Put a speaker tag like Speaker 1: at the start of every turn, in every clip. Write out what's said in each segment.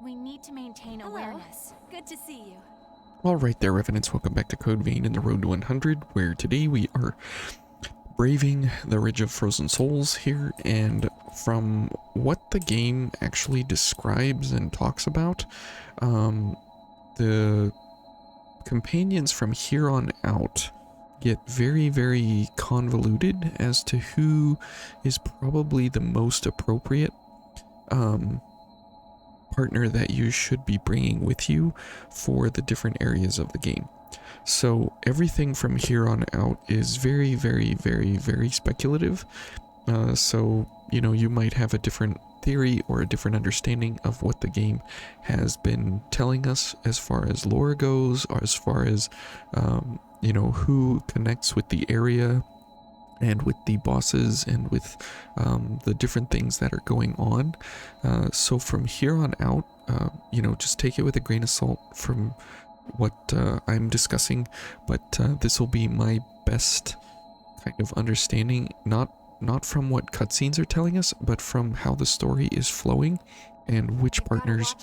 Speaker 1: We need to maintain awareness.
Speaker 2: Good to see you.
Speaker 3: Alright there, Revenants, welcome back to Code Vein in the Road to 100, where today we are braving the Ridge of Frozen Souls here, and from what the game actually describes and talks about, the companions from here on out get very, very convoluted as to who is probably the most appropriate partner that you should be bringing with you for the different areas of the game. So everything from here on out is very, very, very, very speculative. So, you know, you might have a different theory or a different understanding of what the game has been telling us as far as lore goes, or as far as, you know, who connects with the area and with the bosses and with the different things that are going on. So from here on out, you know, just take it with a grain of salt from what I'm discussing, but this will be my best kind of understanding, not from what cutscenes are telling us, but from how the story is flowing and which partners.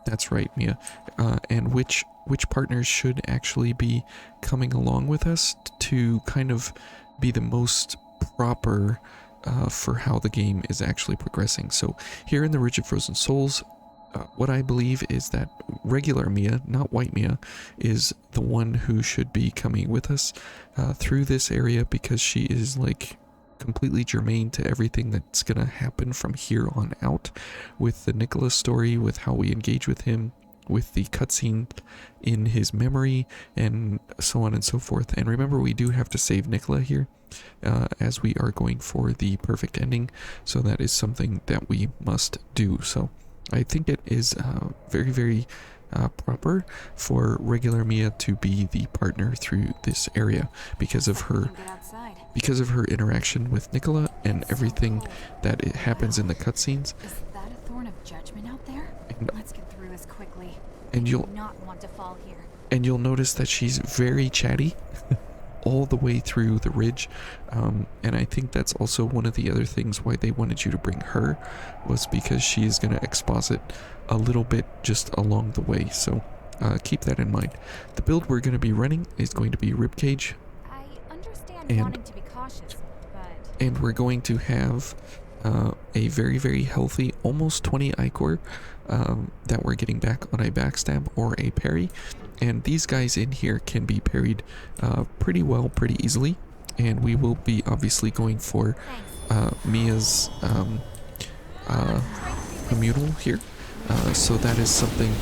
Speaker 3: That's right, Mia. And which partners should actually be coming along with us to kind of be the most proper for how the game is actually progressing. So here in the Ridge of Frozen Souls, what I believe is that regular Mia, not white Mia, is the one who should be coming with us through this area, because she is like completely germane to everything that's gonna happen from here on out, with the Nicholas story, with how we engage with him, with the cutscene in his memory, and so on and so forth. And remember, we do have to save Nicola here, as we are going for the perfect ending, so that is something that we must do. So I think it is very, very proper for regular Mia to be the partner through this area because of her interaction with Nicola and everything that it happens in the cutscenes.
Speaker 1: Is that a thorn of judgment out there? Let's get through this quickly.
Speaker 3: And
Speaker 1: I do not want to fall here.
Speaker 3: And you'll notice that she's very chatty all the way through the ridge, and I think that's also one of the other things why they wanted you to bring her, was because she is going to exposit a little bit just along the way. So keep that in mind. The build we're going to be running is going to be Ribcage.
Speaker 1: I understand wanting to be cautious, but...
Speaker 3: And we're going to have a very, very healthy, almost 20 Ichor that we're getting back on a backstab or a parry. And these guys in here can be parried pretty well, pretty easily. And we will be obviously going for Mia's communal here. So that is something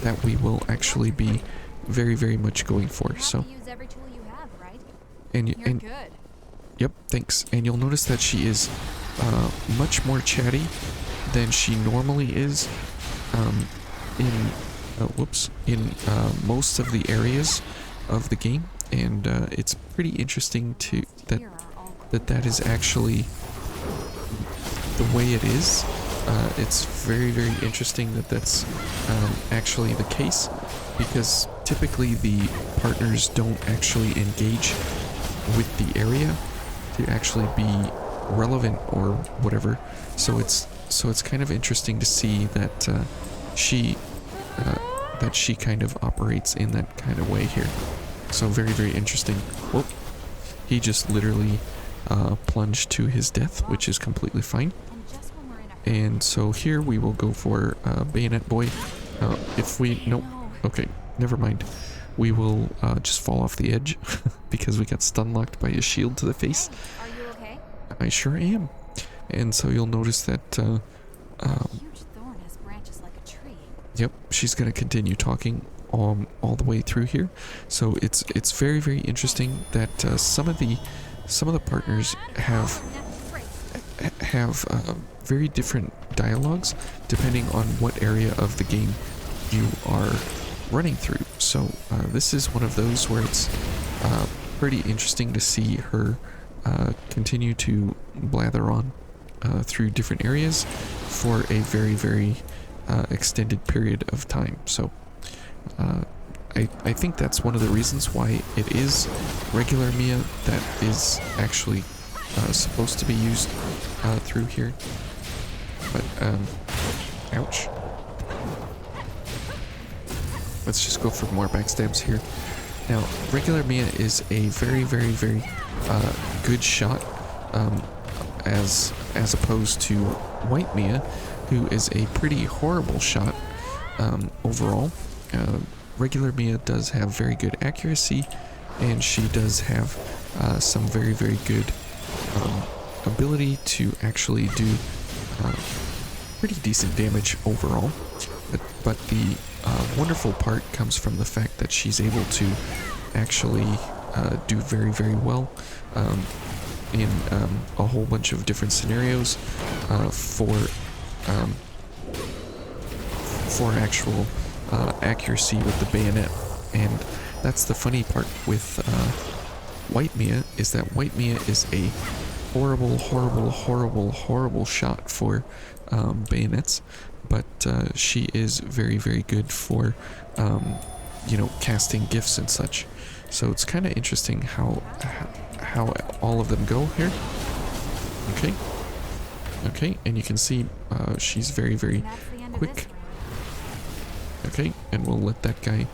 Speaker 3: that we will actually be very, very much going for. So, and yep, thanks. And you'll notice that she is much more chatty than she normally is in most of the areas of the game, and it's pretty interesting to that is actually the way it is. It's very, very interesting that that's actually the case, because typically the partners don't actually engage with the area to actually be relevant or whatever. So it's kind of interesting to see that she kind of operates in that kind of way here. So very, very interesting. Whoop. He just literally plunged to his death, which is completely fine. And so here we will go for Bayonet Boy. Nope. Okay, never mind. We will just fall off the edge because we got stun locked by his shield to the face.
Speaker 1: Are you okay?
Speaker 3: I sure am. And so you'll notice that
Speaker 1: Huge thorn has branches like a tree.
Speaker 3: yep, she's going to continue talking all the way through here. So it's very, very interesting that some of the partners have very different dialogues depending on what area of the game you are running through. So this is one of those where it's pretty interesting to see her continue to blather on through different areas for a very, very extended period of time. So I think that's one of the reasons why it is regular Mia that is actually supposed to be used through here. But Ouch. Let's just go for more backstabs here. Now, regular Mia is a very, very, very good shot, as opposed to white Mia, who is a pretty horrible shot overall. Regular Mia does have very good accuracy, and she does have some very, very good ability to actually do pretty decent damage overall. But the wonderful part comes from the fact that she's able to actually do very, very well in a whole bunch of different scenarios for actual accuracy with the bayonet. And that's the funny part with white Mia, is that white Mia is a horrible, horrible, horrible, horrible shot for bayonets, but she is very, very good for you know, casting gifts and such. So it's kind of interesting how all of them go here. Okay, and you can see she's very, very quick. Okay, and we'll let that guy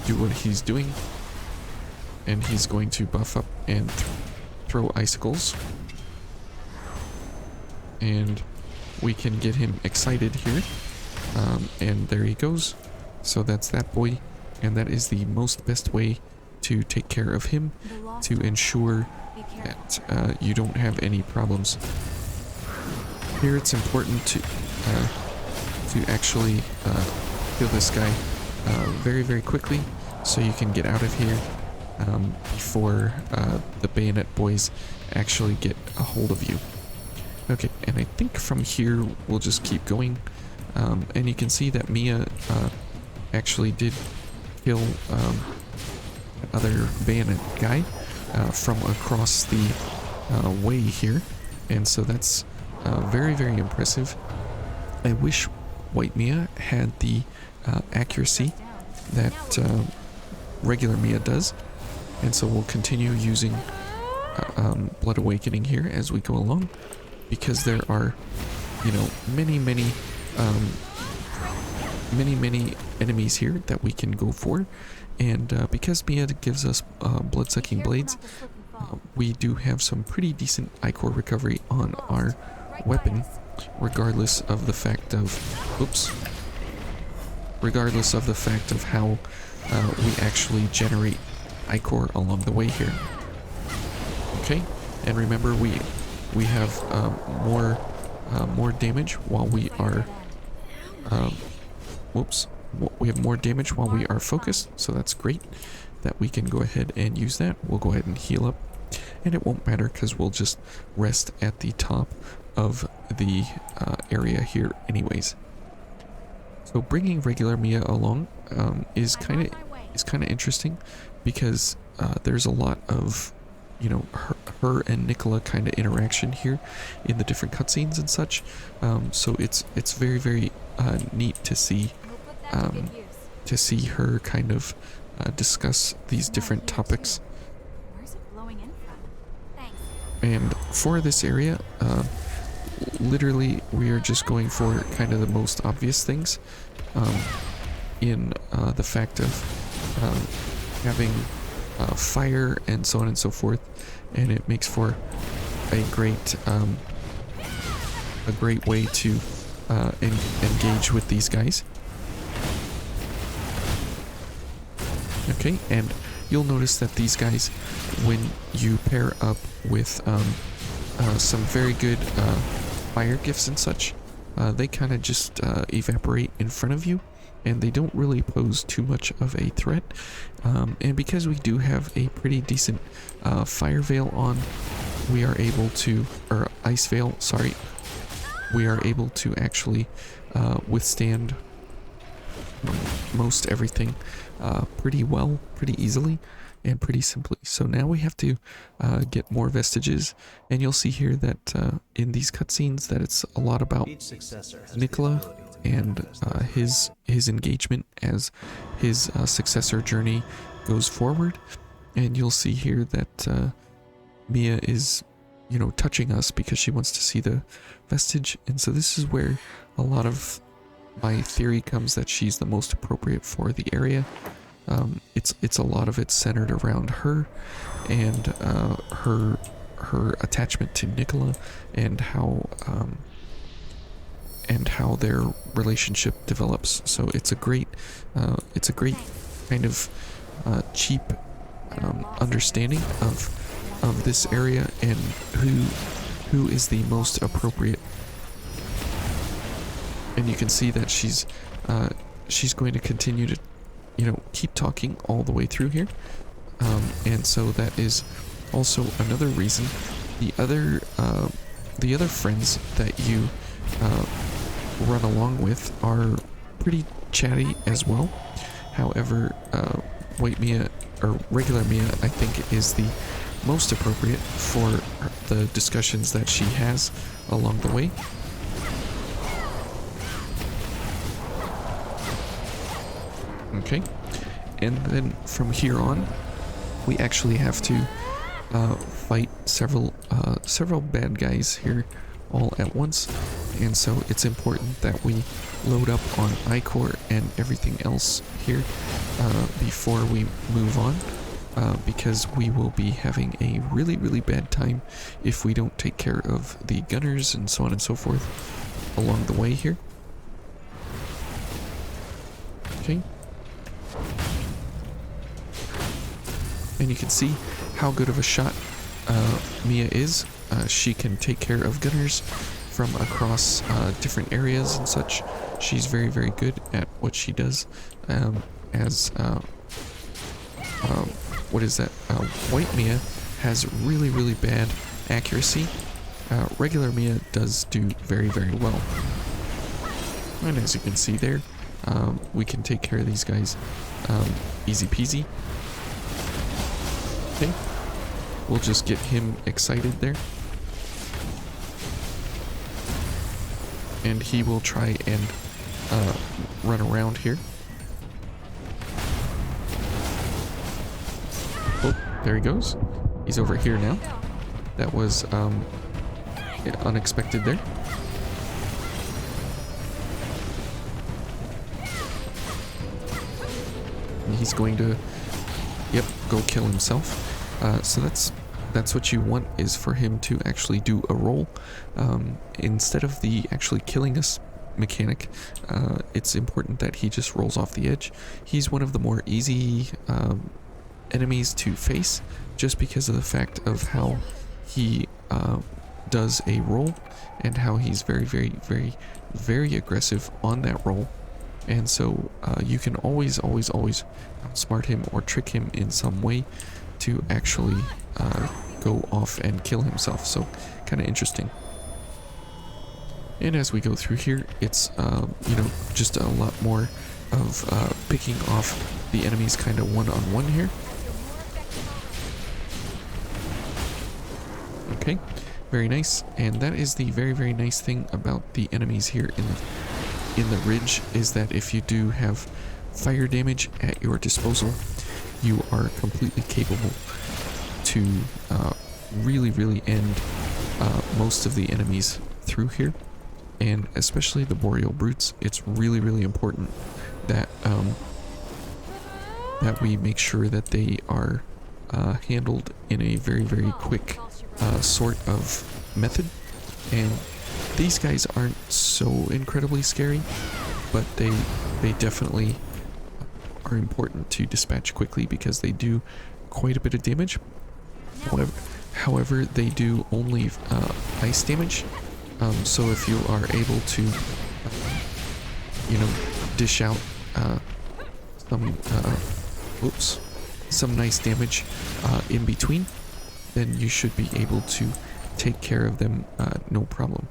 Speaker 3: do what he's doing, and he's going to buff up and throw icicles, and we can get him excited here, and there he goes. So that's that boy, and that is the most best way to take care of him, to ensure that you don't have any problems. Here it's important to actually kill this guy very, very quickly, so you can get out of here before the bayonet boys actually get a hold of you. Okay, and I think from here we'll just keep going, and you can see that Mia actually did kill other bayonet guy from across the way here, and so that's very, very impressive. I wish white Mia had the accuracy that regular Mia does, and so we'll continue using Blood Awakening here as we go along, because there are, you know, many enemies here that we can go for, and because Mia gives us blood-sucking blades, we do have some pretty decent ichor recovery on our weapon, regardless of the fact of how we actually generate ichor along the way here. Okay, and remember we have more damage while we are we have more damage while we are focused, so that's great that we can go ahead and use that. We'll go ahead and heal up, and it won't matter because we'll just rest at the top of the area here anyways. So bringing regular Mia along is kind of interesting, because there's a lot of, you know, her and Nicola kind of interaction here in the different cutscenes and such. So it's very, very neat to see her kind of discuss these different topics. And for this area, literally we are just going for kind of the most obvious things, in the fact of having fire and so on and so forth, and it makes for a great way to engage with these guys. Okay, and you'll notice that these guys, when you pair up with some very good fire gifts and such, they kind of just evaporate in front of you, and they don't really pose too much of a threat. And because we do have a pretty decent fire veil on, we are able to, or ice veil, sorry, we are able to actually withstand most everything pretty well, pretty easily, and pretty simply. So now we have to get more vestiges, and you'll see here that in these cutscenes that it's a lot about Nicola and his engagement as his successor journey goes forward. And you'll see here that Mia is, you know, touching us because she wants to see the vestige, and so this is where a lot of my theory comes that she's the most appropriate for the area. It's a lot of it centered around her and her attachment to Nicola and how their relationship develops. So it's a great kind of cheap understanding of this area and who is the most appropriate. And you can see that she's going to continue to, you know, keep talking all the way through here. And so that is also another reason. The other friends that you run along with are pretty chatty as well. However, White Mia or regular Mia, I think, is the most appropriate for the discussions that she has along the way. Okay, and then from here on, we actually have to fight several bad guys here all at once, and so it's important that we load up on Ichor and everything else here before we move on, because we will be having a really bad time if we don't take care of the gunners and so on and so forth along the way here. Okay. And you can see how good of a shot Mia is. She can take care of gunners from across different areas and such. She's very good at what she does. What is that? White Mia has really bad accuracy. Regular Mia does do very well. And as you can see there, we can take care of these guys easy peasy. Okay, we'll just get him excited there. And he will try and run around here. Oh, there he goes. He's over here now. That was unexpected there. And he's going to, yep, go kill himself. So that's what you want, is for him to actually do a roll. Instead of the actually killing us mechanic, it's important that he just rolls off the edge. He's one of the more easy enemies to face, just because of the fact of how he does a roll and how he's very aggressive on that roll. And so you can always outsmart him or trick him in some way to actually go off and kill himself. So kind of interesting. And as we go through here, it's you know, just a lot more of picking off the enemies kind of one-on-one here. Okay, very nice. And that is the very nice thing about the enemies here in the ridge, is that if you do have fire damage at your disposal, you are completely capable to really end most of the enemies through here. And especially the Boreal Brutes, it's really important that that we make sure that they are handled in a very quick sort of method. And these guys aren't so incredibly scary, but they definitely are important to dispatch quickly because they do quite a bit of damage. However, they do only ice damage. So if you are able to, you know, dish out some nice damage in between, then you should be able to take care of them no problem.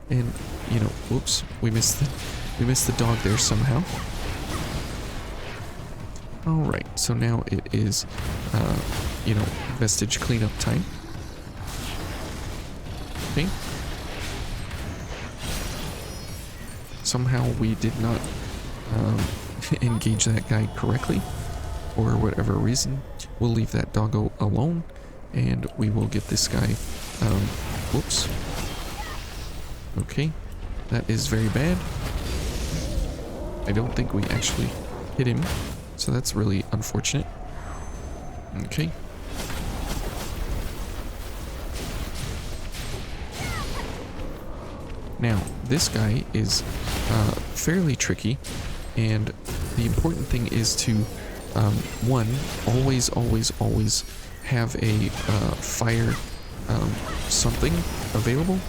Speaker 3: And you know, whoops, we missed the dog there somehow. All right, so now it is, you know, vestige cleanup time. Okay. Somehow we did not engage that guy correctly, for whatever reason. We'll leave that doggo alone, and we will get this guy. Whoops. Okay, that is very bad. I don't think we actually hit him, so that's really unfortunate. Okay. Now, this guy is fairly tricky, and the important thing is to, one, always have a fire something available.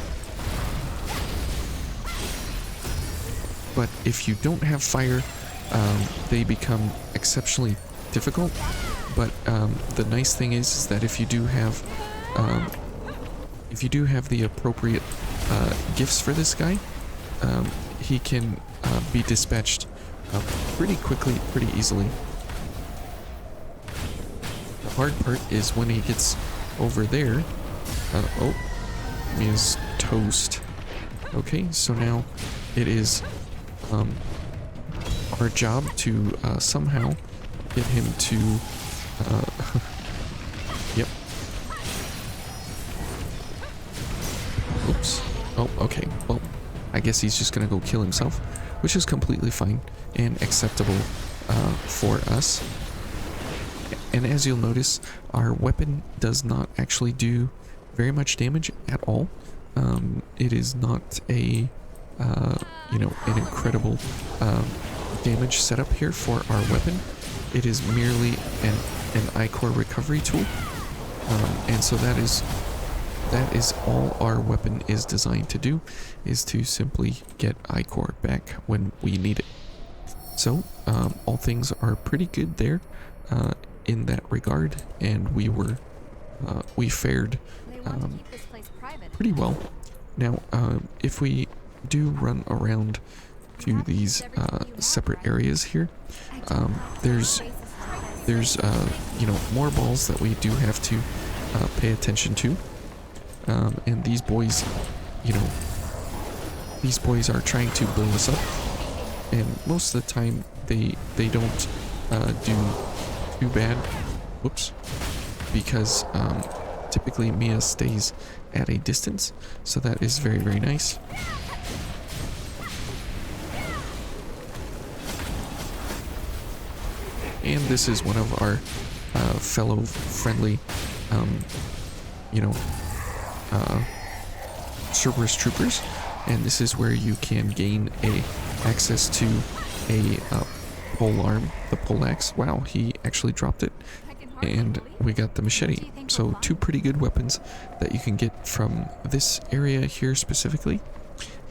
Speaker 3: But if you don't have fire, they become exceptionally difficult. But the nice thing is that if you do have the appropriate gifts for this guy, he can be dispatched pretty quickly, pretty easily. The hard part is when he gets over there. Oh, Mia's toast. Okay, so now it is our job to somehow get him to yep. Oops. Oh, okay. Well, I guess he's just gonna go kill himself, which is completely fine and acceptable for us. And as you'll notice, our weapon does not actually do very much damage at all. It is not a you know, an incredible damage setup here for our weapon. It is merely an ichor recovery tool, and so that is all our weapon is designed to do, is to simply get ichor back when we need it. So all things are pretty good there in that regard, and we fared pretty well. Now if we do run around to these separate areas here, there's you know, more balls that we do have to pay attention to, and these boys, you know, these boys are trying to blow us up, and most of the time they don't do too bad. Whoops. Because typically Mia stays at a distance, so that is very, very nice. And this is one of our fellow friendly, you know, Cerberus troopers, and this is where you can gain access to a pole arm, the poleaxe. Wow, he actually dropped it, and we got the machete. So two pretty good weapons that you can get from this area here specifically.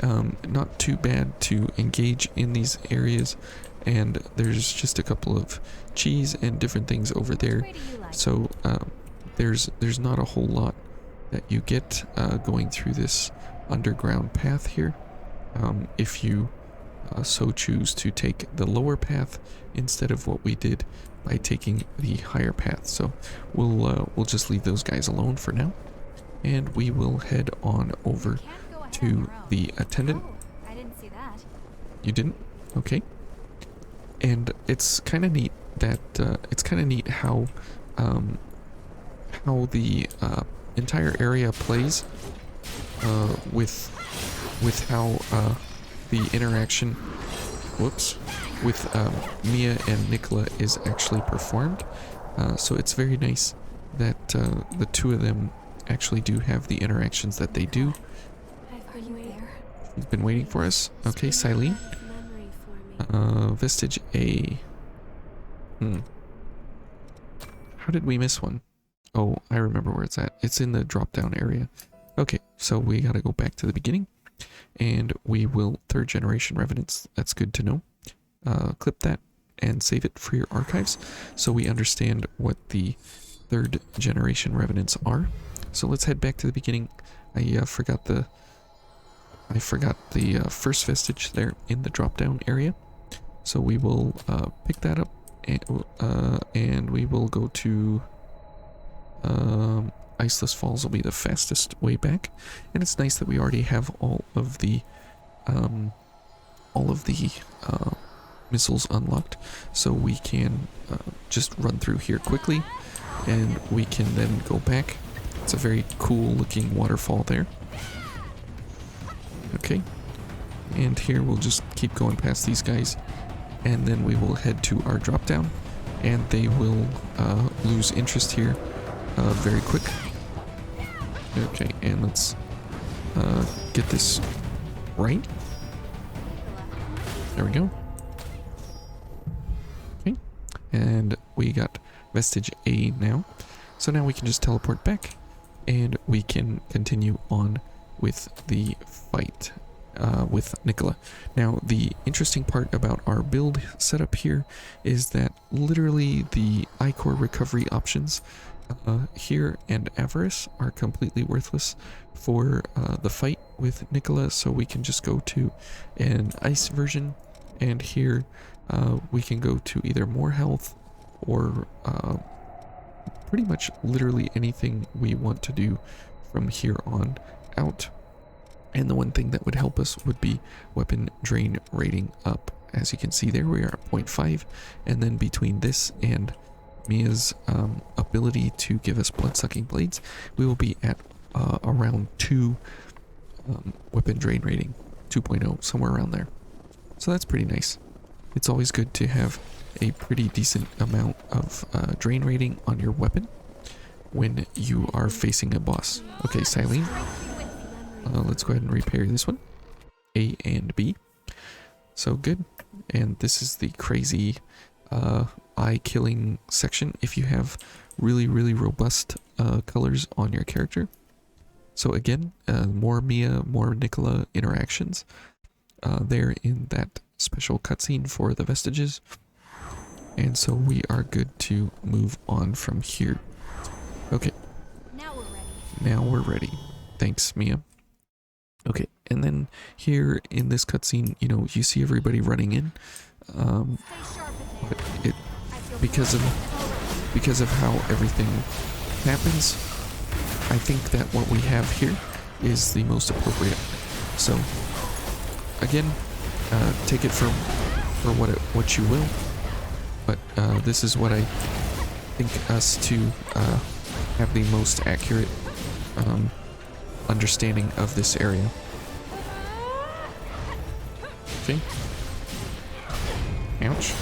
Speaker 3: Not too bad to engage in these areas, and there's just a couple of cheese and different things over there, so there's not a whole lot that you get going through this underground path here. If you so choose to take the lower path instead of what we did by taking the higher path, so we'll just leave those guys alone for now, and we will head on over to the attendant.
Speaker 1: I didn't see that.
Speaker 3: You didn't? Okay. And it's kind of neat that how the entire area plays with how the interaction, whoops, with Mia and Nicola is actually performed. So it's very nice that the two of them actually do have the interactions that they do.
Speaker 1: Are you there?
Speaker 3: He's been waiting for us. Okay, Silene. Vestige A. How did we miss one? Oh, I remember where it's at. It's in the drop down area. Okay, so we gotta go back to the beginning, and we will third generation revenants. That's good to know. Clip that and save it for your archives so we understand what the third generation revenants are. So let's head back to the beginning. I forgot the first vestige there in the drop down area. So we will pick that up, and we will go to Iceless Falls. Will be the fastest way back, and it's nice that we already have all of the missiles unlocked, so we can just run through here quickly, and we can then go back. It's a very cool looking waterfall there. Okay, and here we'll just keep going past these guys and then we will head to our drop down, and they will lose interest here very quick. Okay, and let's get this right. There we go. Okay, and we got vestige A now. So now we can just teleport back, and we can continue on with the fight with Nicola. Now, the interesting part about our build setup here is that literally the Ichor recovery options here and Avarice are completely worthless for the fight with Nicola, so we can just go to an ice version, and here we can go to either more health or pretty much literally anything we want to do from here on out. And the one thing that would help us would be weapon drain rating up. As you can see there, we are at 0.5, and then between this and Mia's ability to give us blood-sucking blades, we will be at around 2 weapon drain rating, 2.0, somewhere around there. So that's pretty nice. It's always good to have a pretty decent amount of drain rating on your weapon when you are facing a boss. Okay, Silene. Let's go ahead and repair this one. A and B. So good. And this is the crazy eye killing section if you have really, really robust colors on your character. So again, more Mia, more Nicola interactions there in that special cutscene for the vestiges. And so we are good to move on from here. Okay. Now we're ready. Thanks, Mia. Okay, and then here in this cutscene, you know, you see everybody running in. But because of how everything happens, I think that what we have here is the most appropriate. So again, take it for what you will. But this is what I think us to have the most accurate understanding of this area. Okay. Ouch.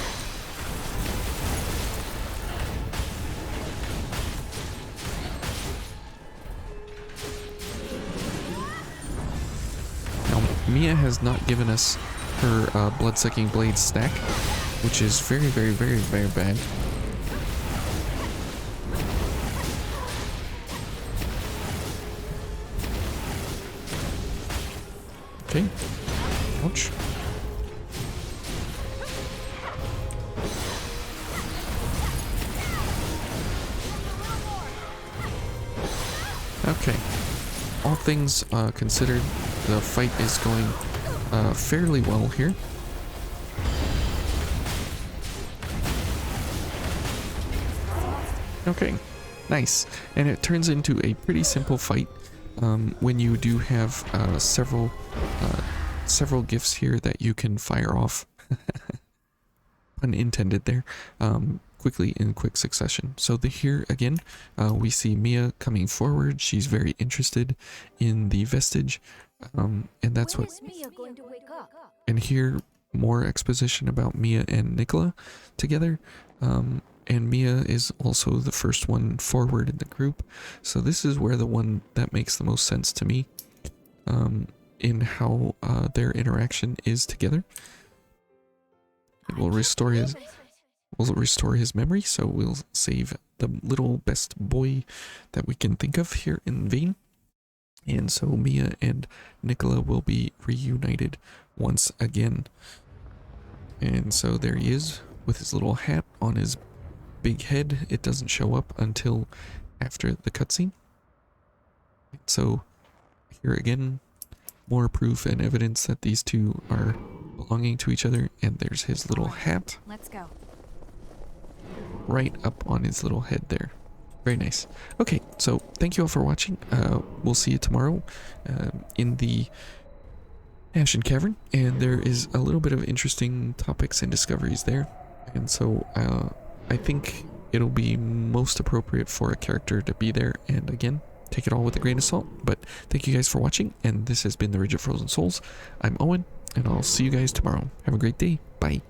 Speaker 3: Now, Mia has not given us her blood-sucking blade stack, which is very, very, very, very bad. Okay. Ouch. Okay. All things considered, the fight is going fairly well here. Okay. Nice. And it turns into a pretty simple fight. When you do have several gifts here that you can fire off, pun intended there, quickly in quick succession. So here again, we see Mia coming forward. She's very interested in the vestige, and that's what. And here more exposition about Mia and Nicola together. And Mia is also the first one forward in the group. So this is where the one that makes the most sense to me in how their interaction is together. It will restore his memory, so we'll save the little best boy that we can think of here in Vane. And so Mia and Nicola will be reunited once again. And so there he is with his little hat on his big head. It doesn't show up until after the cutscene. So here again, more proof and evidence that these two are belonging to each other. And there's his little hat.
Speaker 1: Let's go.
Speaker 3: Right up on his little head there. Very nice. Okay, so thank you all for watching. We'll see you tomorrow in the Ashen Cavern, and there is a little bit of interesting topics and discoveries there. And so I think it'll be most appropriate for a character to be there, and again, take it all with a grain of salt. But thank you guys for watching, and this has been the Ridge of Frozen Souls. I'm Owen, and I'll see you guys tomorrow. Have a great day. Bye.